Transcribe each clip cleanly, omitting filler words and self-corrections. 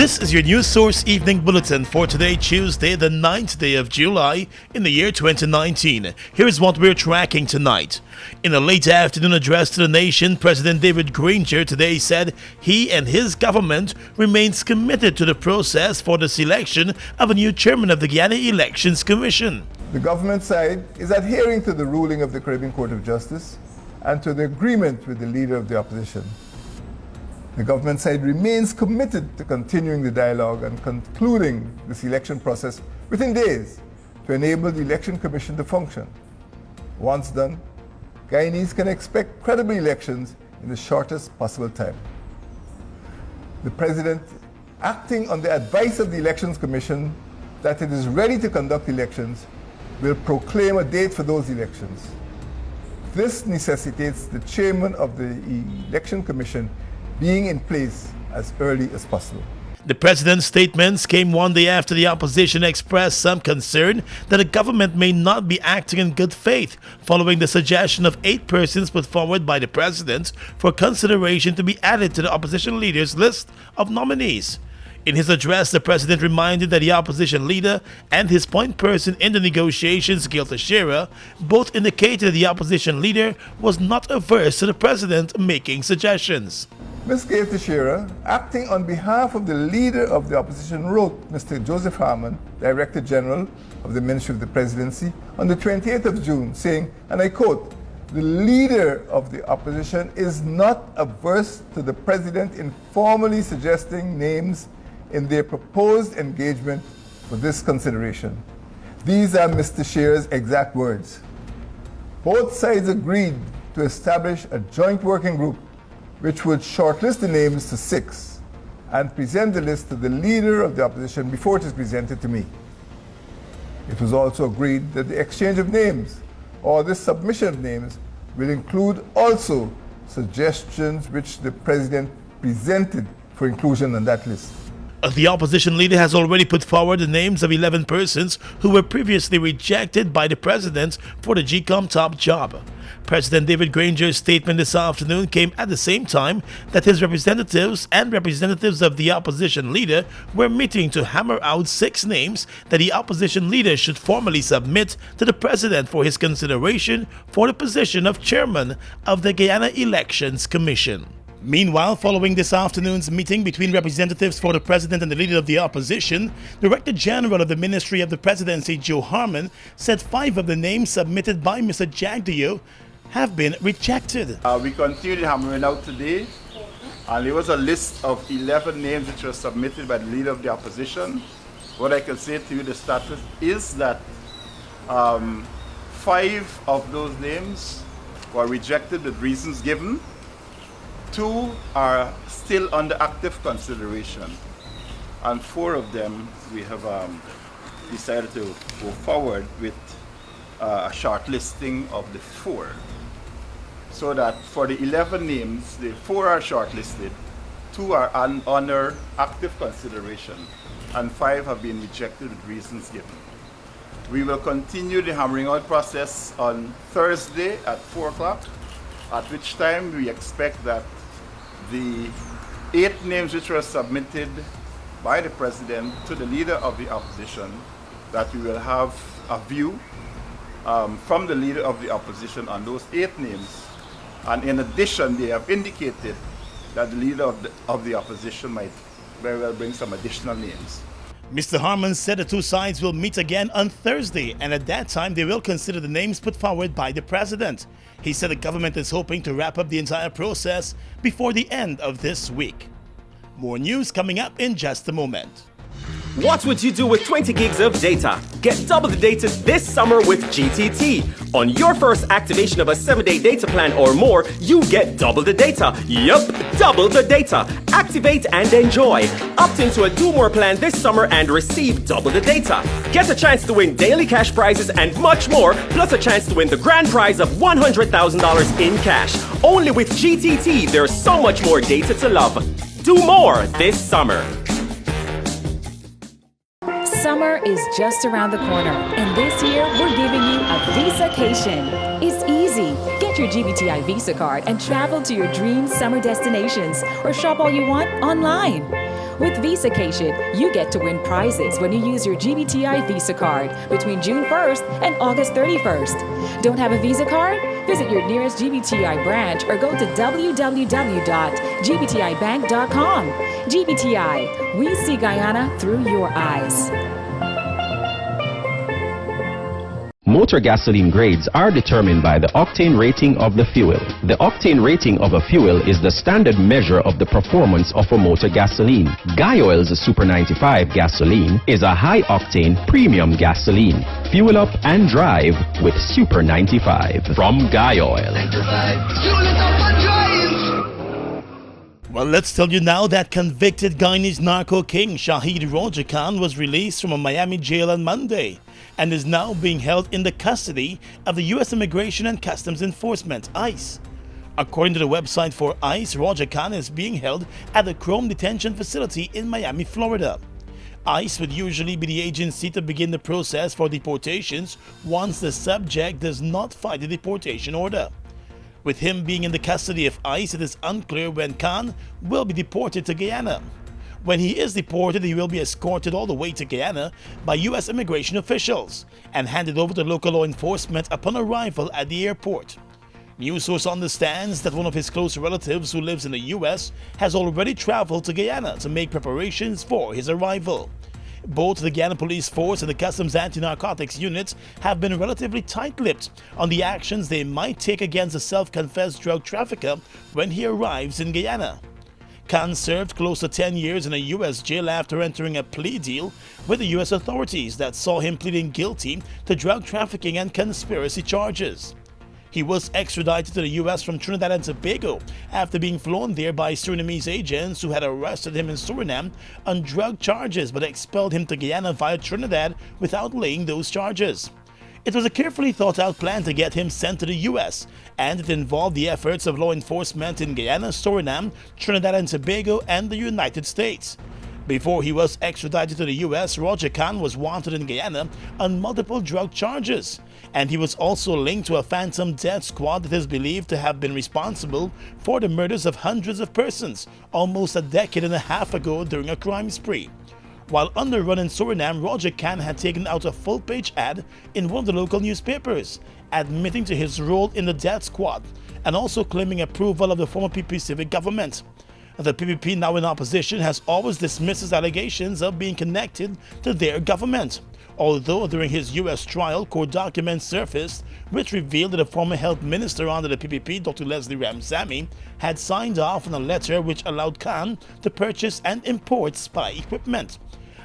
This is your News Source Evening Bulletin for today, Tuesday, the 9th day of July in the year 2019. Here is what we're tracking tonight. In a late afternoon address to the nation, President David Granger today said he and his government remains committed to the process for the selection of a new chairman of the Guyana Elections Commission. The government side is adhering to the ruling of the Caribbean Court of Justice and to the agreement with the leader of the opposition. The government side remains committed to continuing the dialogue and concluding the selection process within days to enable the Election Commission to function. Once done, Guyanese can expect credible elections in the shortest possible time. The President, acting on the advice of the Elections Commission that it is ready to conduct elections, will proclaim a date for those elections. This necessitates the chairman of the Election Commission being in place as early as possible. The president's statements came one day after the opposition expressed some concern that the government may not be acting in good faith following the suggestion of 8 persons put forward by the president for consideration to be added to the opposition leader's list of nominees. In his address, the president reminded that the opposition leader and his point person in the negotiations, Gil Teixeira, both indicated that the opposition leader was not averse to the president making suggestions. Ms. Gil Teixeira, acting on behalf of the leader of the opposition, wrote Mr. Joseph Harmon, Director General of the Ministry of the Presidency, on the 28th of June, saying, and I quote, "The leader of the opposition is not averse to the president informally suggesting names in their proposed engagement for this consideration." These are Mr. Teixeira's exact words. Both sides agreed to establish a joint working group which would shortlist the names to 6 and present the list to the leader of the opposition before it is presented to me. It was also agreed that the exchange of names or the submission of names will include also suggestions which the president presented for inclusion on that list. The opposition leader has already put forward the names of 11 persons who were previously rejected by the president for the GCOM top job. President David Granger's statement this afternoon came at the same time that his representatives and representatives of the opposition leader were meeting to hammer out 6 names that the opposition leader should formally submit to the president for his consideration for the position of chairman of the Guyana Elections Commission. Meanwhile, following this afternoon's meeting between representatives for the president and the leader of the opposition, Director General of the Ministry of the Presidency, Joe Harmon, said 5 of the names submitted by Mr. Jagdeo have been rejected. We continued hammering out today, and there was a list of 11 names which were submitted by the leader of the opposition. What I can say to you, the status is that 5 of those names were rejected with reasons given. 2 are still under active consideration, and 4 of them we have decided to go forward with a shortlisting of the 4. So that for the 11 names, the 4 are shortlisted, 2 are under active consideration, and 5 have been rejected with reasons given. We will continue the hammering out process on Thursday at 4 o'clock, at which time we expect that the 8 names which were submitted by the president to the leader of the opposition, that we will have a view from the leader of the opposition on those 8 names. And in addition, they have indicated that the leader of the opposition might very well bring some additional names. Mr. Harmon said the 2 sides will meet again on Thursday, and at that time they will consider the names put forward by the president. He said the government is hoping to wrap up the entire process before the end of this week. More news coming up in just a moment. What would you do with 20 gigs of data? Get double the data this summer with GTT. On your first activation of a 7-day data plan or more, you get double the data. Yup, double the data. Activate and enjoy. Opt into a Do More plan this summer and receive double the data. Get a chance to win daily cash prizes and much more, plus a chance to win the grand prize of $100,000 in cash. Only with GTT, there's so much more data to love. Do more this summer. Summer is just around the corner, and this year we're giving you a Visacation. It's easy. Get your GBTI Visa card and travel to your dream summer destinations, or shop all you want online. With Visacation, you get to win prizes when you use your GBTI Visa card between June 1st and August 31st. Don't have a Visa card? Visit your nearest GBTI branch or go to www.gbtibank.com. GBTI, we see Guyana through your eyes. Motor gasoline grades are determined by the octane rating of the fuel. The octane rating of a fuel is the standard measure of the performance of a motor gasoline. Guy Oil's Super 95 gasoline is a high-octane premium gasoline. Fuel up and drive with Super 95 from Guy Oil. Well, let's tell you now that convicted Guyanese narco king Shahid Roger Khan was released from a Miami jail on Monday and is now being held in the custody of the U.S. Immigration and Customs Enforcement, ICE. According to the website for ICE, Roger Khan is being held at the Chrome Detention Facility in Miami, Florida. ICE would usually be the agency to begin the process for deportations once the subject does not fight the deportation order. With him being in the custody of ICE, it is unclear when Khan will be deported to Guyana. When he is deported, he will be escorted all the way to Guyana by U.S. immigration officials and handed over to local law enforcement upon arrival at the airport. News source understands that one of his close relatives who lives in the U.S. has already traveled to Guyana to make preparations for his arrival. Both the Guyana Police Force and the Customs Anti-Narcotics units have been relatively tight-lipped on the actions they might take against a self-confessed drug trafficker when he arrives in Guyana. Khan served close to 10 years in a U.S. jail after entering a plea deal with the U.S. authorities that saw him pleading guilty to drug trafficking and conspiracy charges. He was extradited to the U.S. from Trinidad and Tobago after being flown there by Surinamese agents who had arrested him in Suriname on drug charges but expelled him to Guyana via Trinidad without laying those charges. It was a carefully thought-out plan to get him sent to the U.S., and it involved the efforts of law enforcement in Guyana, Suriname, Trinidad and Tobago, and the United States. Before he was extradited to the U.S., Roger Khan was wanted in Guyana on multiple drug charges, and he was also linked to a phantom death squad that is believed to have been responsible for the murders of hundreds of persons almost a decade and a half ago during a crime spree. While on the run in Suriname, Roger Khan had taken out a full-page ad in one of the local newspapers, admitting to his role in the death squad and also claiming approval of the former PP civic government. The PPP, now in opposition, has always dismissed his allegations of being connected to their government, although during his U.S. trial, court documents surfaced which revealed that the former health minister under the PPP, Dr. Leslie Ramsamy, had signed off on a letter which allowed Khan to purchase and import spy equipment.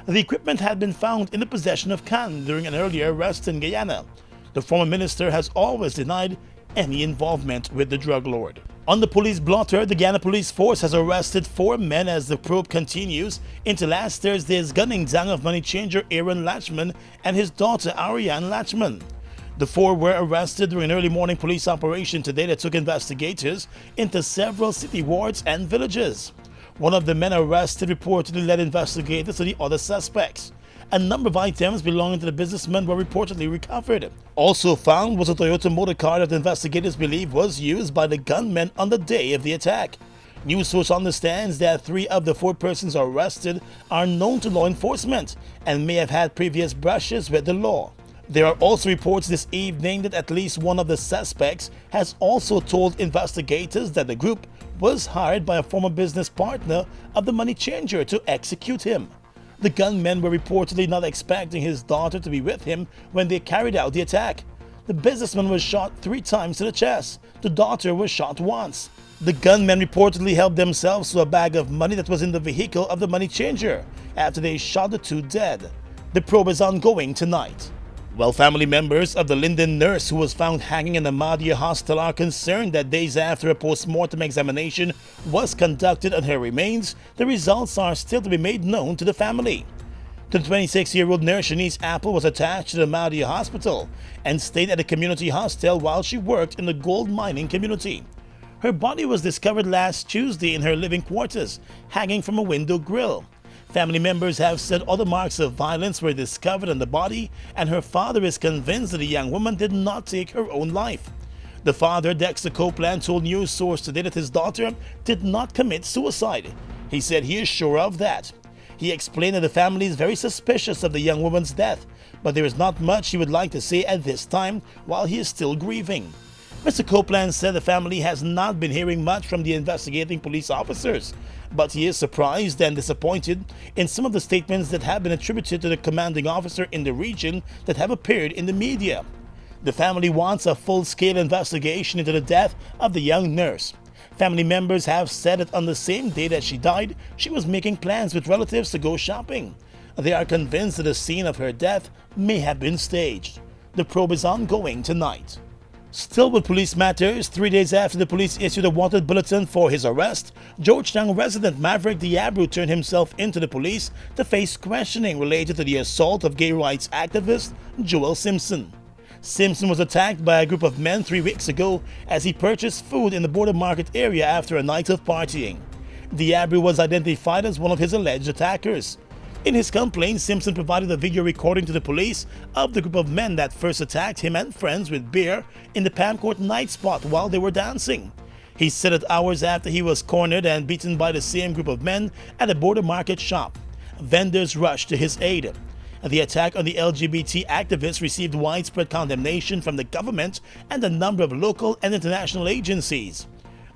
The equipment had been found in the possession of Khan during an earlier arrest in Guyana. The former minister has always denied any involvement with the drug lord. On the police blotter, the Guyana Police Force has arrested 4 men as the probe continues into last Thursday's gunning down of Moneychanger Aaron Latchman and his daughter Ariane Latchman. The 4 were arrested during an early morning police operation today that took investigators into several city wards and villages. One of the men arrested reportedly led investigators to the other suspects. A number of items belonging to the businessman were reportedly recovered. Also found was a Toyota motor car that investigators believe was used by the gunmen on the day of the attack. News source understands that 3 of the 4 persons arrested are known to law enforcement and may have had previous brushes with the law. There are also reports this evening that at least one of the suspects has also told investigators that the group was hired by a former business partner of the Moneychanger to execute him. The gunmen were reportedly not expecting his daughter to be with him when they carried out the attack. The businessman was shot 3 times to the chest. The daughter was shot once. The gunmen reportedly helped themselves to a bag of money that was in the vehicle of the Moneychanger after they shot the 2 dead. The probe is ongoing tonight. Well, family members of the Linden nurse who was found hanging in the Mahdia Hostel are concerned that days after a post-mortem examination was conducted on her remains, the results are still to be made known to the family. The 26-year-old nurse Shanice Apple was attached to the Mahdia Hospital and stayed at a community hostel while she worked in the gold mining community. Her body was discovered last Tuesday in her living quarters, hanging from a window grill. Family members have said other marks of violence were discovered on the body, and her father is convinced that the young woman did not take her own life. The father, Dexter Copeland, told news source today that his daughter did not commit suicide. He said he is sure of that. He explained that the family is very suspicious of the young woman's death, but there is not much he would like to say at this time while he is still grieving. Mr. Copeland said the family has not been hearing much from the investigating police officers, but he is surprised and disappointed in some of the statements that have been attributed to the commanding officer in the region that have appeared in the media. The family wants a full-scale investigation into the death of the young nurse. Family members have said that on the same day that she died, she was making plans with relatives to go shopping. They are convinced that the scene of her death may have been staged. The probe is ongoing tonight. Still with police matters, 3 days after the police issued a wanted bulletin for his arrest, Georgetown resident Maverick Diabru turned himself into the police to face questioning related to the assault of gay rights activist Joel Simpson. Simpson was attacked by a group of men 3 weeks ago as he purchased food in the border market area after a night of partying. Diabru was identified as one of his alleged attackers. In his complaint, Simpson provided a video recording to the police of the group of men that first attacked him and friends with beer in the Palm Court night spot while they were dancing. He said that hours after he was cornered and beaten by the same group of men at a border market shop, vendors rushed to his aid. The attack on the LGBT activist received widespread condemnation from the government and a number of local and international agencies.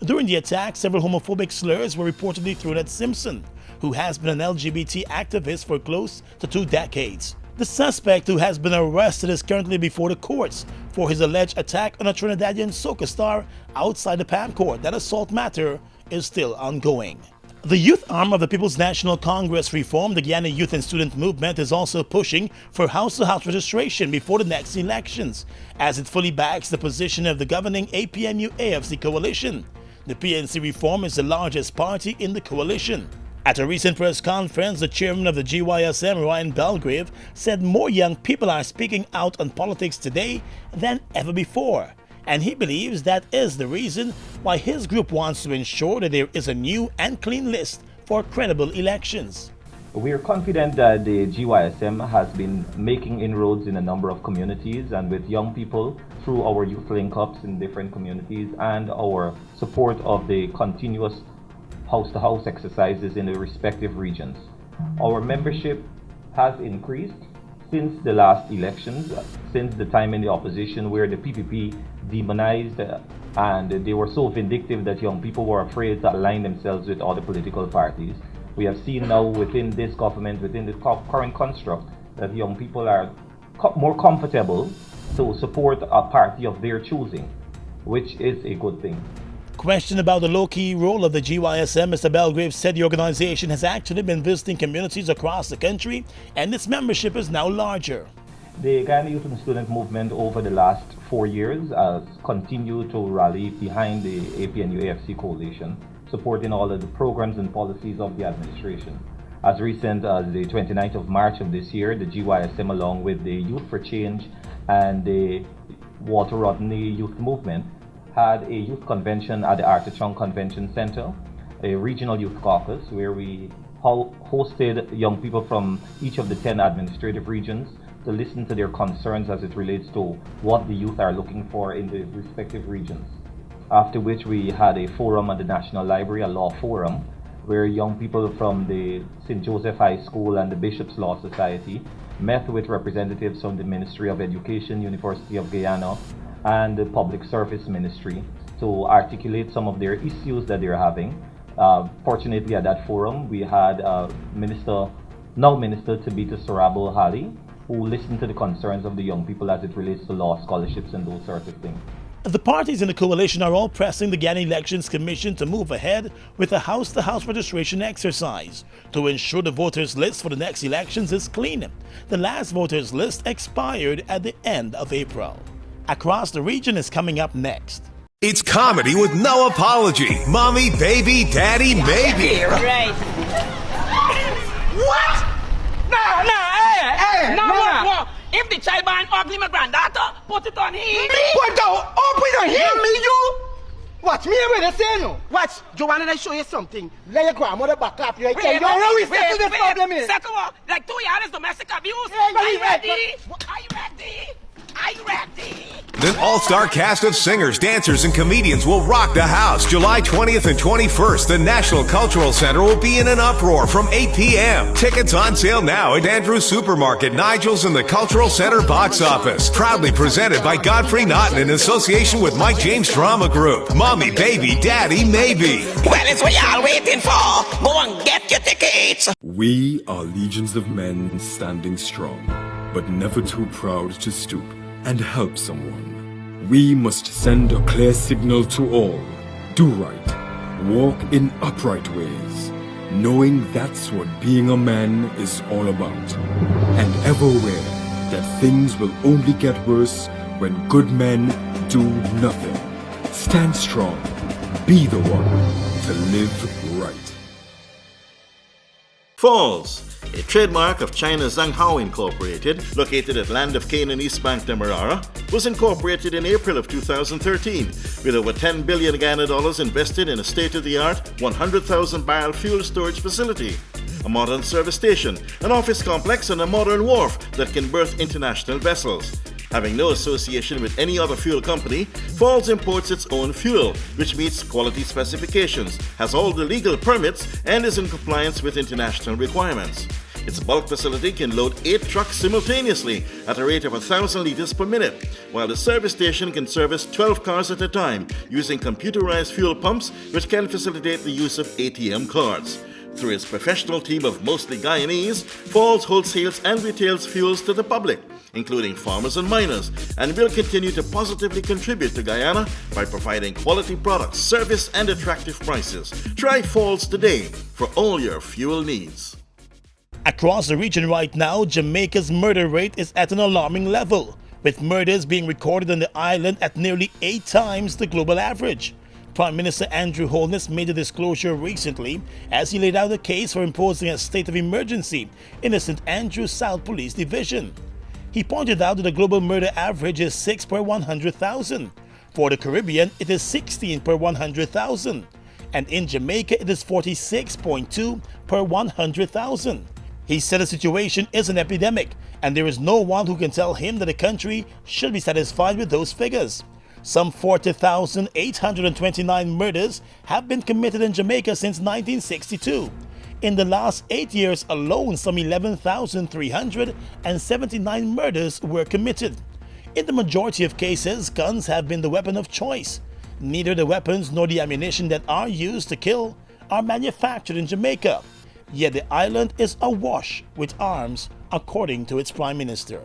During the attack, several homophobic slurs were reportedly thrown at Simpson, who has been an LGBT activist for close to 2 decades. The suspect, who has been arrested, is currently before the courts for his alleged attack on a Trinidadian soca star outside the Palm Court. That assault matter is still ongoing. The youth arm of the People's National Congress Reform, the Guyana Youth and Student Movement, is also pushing for house-to-house registration before the next elections, as it fully backs the position of the governing APNU-AFC coalition. The PNC Reform is the largest party in the coalition. At a recent press conference, the chairman of the GYSM, Ryan Belgrave, said more young people are speaking out on politics today than ever before, and he believes that is the reason why his group wants to ensure that there is a new and clean list for credible elections. We are confident that the GYSM has been making inroads in a number of communities and with young people through our youth link-ups in different communities and our support of the continuous house-to-house exercises in the respective regions. Our membership has increased since the last elections, since the time in the opposition where the PPP demonized and they were so vindictive that young people were afraid to align themselves with other political parties. We have seen now within this government, within the current construct, that young people are more comfortable to support a party of their choosing, which is a good thing. Questioned about the low-key role of the GYSM, Mr. Belgrave said the organization has actually been visiting communities across the country and its membership is now larger. The Guyana Youth and Student Movement over the last 4 years has continued to rally behind the APNU-AFC coalition, supporting all of the programs and policies of the administration. As recent as the 29th of March of this year, the GYSM, along with the Youth for Change and the Walter Rodney Youth Movement, had a youth convention at the Arthur Chung Convention Center, a regional youth caucus where we hosted young people from each of the 10 administrative regions to listen to their concerns as it relates to what the youth are looking for in the respective regions. After which we had a forum at the National Library, a law forum, where young people from the St. Joseph High School and the Bishop's Law Society met with representatives from the Ministry of Education, University of Guyana, and the Public Service Ministry to articulate some of their issues that they're having. Fortunately, at that forum, we had Minister Tabitha Sarabo Hali, who listened to the concerns of the young people as it relates to law scholarships and those sorts of things. The parties in the coalition are all pressing the Guyana Elections Commission to move ahead with a house-to-house registration exercise to ensure the voters list for the next elections is clean. The last voters list expired at the end of April. Across the Region is coming up next. It's comedy with no apology. Mommy, baby, daddy, maybe. Right. What? No. If the child born ugly, my granddaughter, put it on him. Me? Put it on him? Me, you? Watch me with the say no. Watch, Joanna, and I show you something. Let your grandmother back up. You know how we settle this problem is. Settle what? Like 2 years domestic abuse. Are you ready? Are you ready? An all-star cast of singers, dancers, and comedians will rock the house. July 20th and 21st, the National Cultural Center will be in an uproar from 8 p.m. Tickets on sale now at Andrew's Supermarket, Nigel's, and the Cultural Center box office. Proudly presented by Godfrey Naughton in association with Mike James Drama Group. Mommy, baby, daddy, maybe. Well, it's what y'all waiting for. Go and get your tickets. We are legions of men standing strong, but never too proud to stoop and help someone. We must send a clear signal to all. Do right. Walk in upright ways, knowing that's what being a man is all about. And ever aware that things will only get worse when good men do nothing. Stand strong. Be the one to live right. Falls, a trademark of China's Zhanghao Incorporated, located at Land of Cane and East Bank, Demerara, was incorporated in April of 2013, with over 10 billion Guyana dollars invested in a state-of-the-art 100,000 barrel fuel storage facility, a modern service station, an office complex, and a modern wharf that can berth international vessels. Having no association with any other fuel company, Falls imports its own fuel, which meets quality specifications, has all the legal permits, and is in compliance with international requirements. Its bulk facility can load 8 trucks simultaneously at a rate of 1,000 liters per minute, while the service station can service 12 cars at a time using computerized fuel pumps, which can facilitate the use of ATM cards. Through its professional team of mostly Guyanese, Falls wholesales and retails fuels to the public, including farmers and miners, and will continue to positively contribute to Guyana by providing quality products, service, and attractive prices. Try Falls today for all your fuel needs. Across the region right now, Jamaica's murder rate is at an alarming level, with murders being recorded on the island at nearly 8 times the global average. Prime Minister Andrew Holness made a disclosure recently as he laid out a case for imposing a state of emergency in the St. Andrews South Police Division. He pointed out that the global murder average is 6 per 100,000. For the Caribbean, it is 16 per 100,000. And in Jamaica, it is 46.2 per 100,000. He said the situation is an epidemic, and there is no one who can tell him that the country should be satisfied with those figures. Some 40,829 murders have been committed in Jamaica since 1962. In the last 8 years alone, some 11,379 murders were committed. In the majority of cases, guns have been the weapon of choice. Neither the weapons nor the ammunition that are used to kill are manufactured in Jamaica. Yet the island is awash with arms, according to its Prime Minister.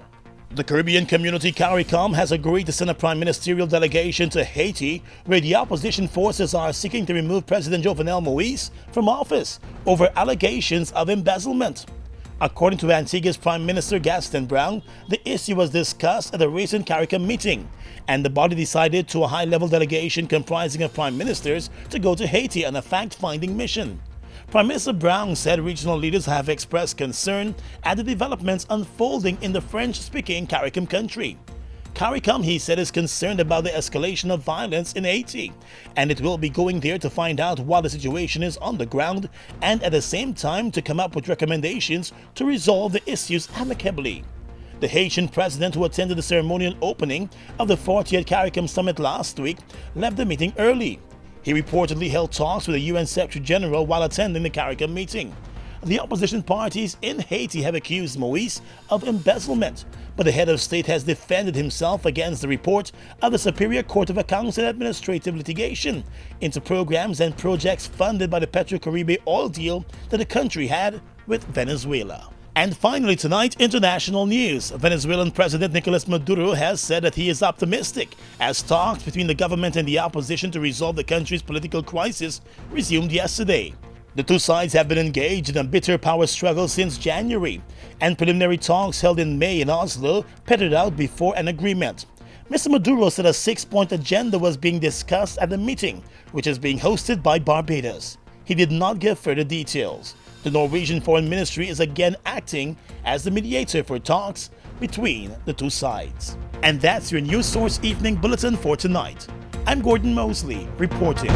The Caribbean Community CARICOM has agreed to send a prime ministerial delegation to Haiti, where the opposition forces are seeking to remove President Jovenel Moïse from office over allegations of embezzlement. According to Antigua's Prime Minister Gaston Brown, the issue was discussed at a recent CARICOM meeting, and the body decided to a high-level delegation comprising of prime ministers to go to Haiti on a fact-finding mission. Prime Minister Brown said regional leaders have expressed concern at the developments unfolding in the French-speaking CARICOM country. CARICOM, he said, is concerned about the escalation of violence in Haiti, and it will be going there to find out what the situation is on the ground and at the same time to come up with recommendations to resolve the issues amicably. The Haitian president, who attended the ceremonial opening of the 40th CARICOM summit last week, left the meeting early. He reportedly held talks with the UN Secretary General while attending the CARICOM meeting. The opposition parties in Haiti have accused Moïse of embezzlement, but the head of state has defended himself against the report of the Superior Court of Accounts and Administrative Litigation into programs and projects funded by the Petro-Caribe oil deal that the country had with Venezuela. And finally tonight, international news. Venezuelan President Nicolas Maduro has said that he is optimistic as talks between the government and the opposition to resolve the country's political crisis resumed yesterday. The two sides have been engaged in a bitter power struggle since January, and preliminary talks held in May in Oslo petered out before an agreement. Mr. Maduro said a 6-point agenda was being discussed at the meeting, which is being hosted by Barbados. He did not give further details. The Norwegian Foreign Ministry is again acting as the mediator for talks between the two sides. And that's your News Source Evening Bulletin for tonight. I'm Gordon Mosley reporting.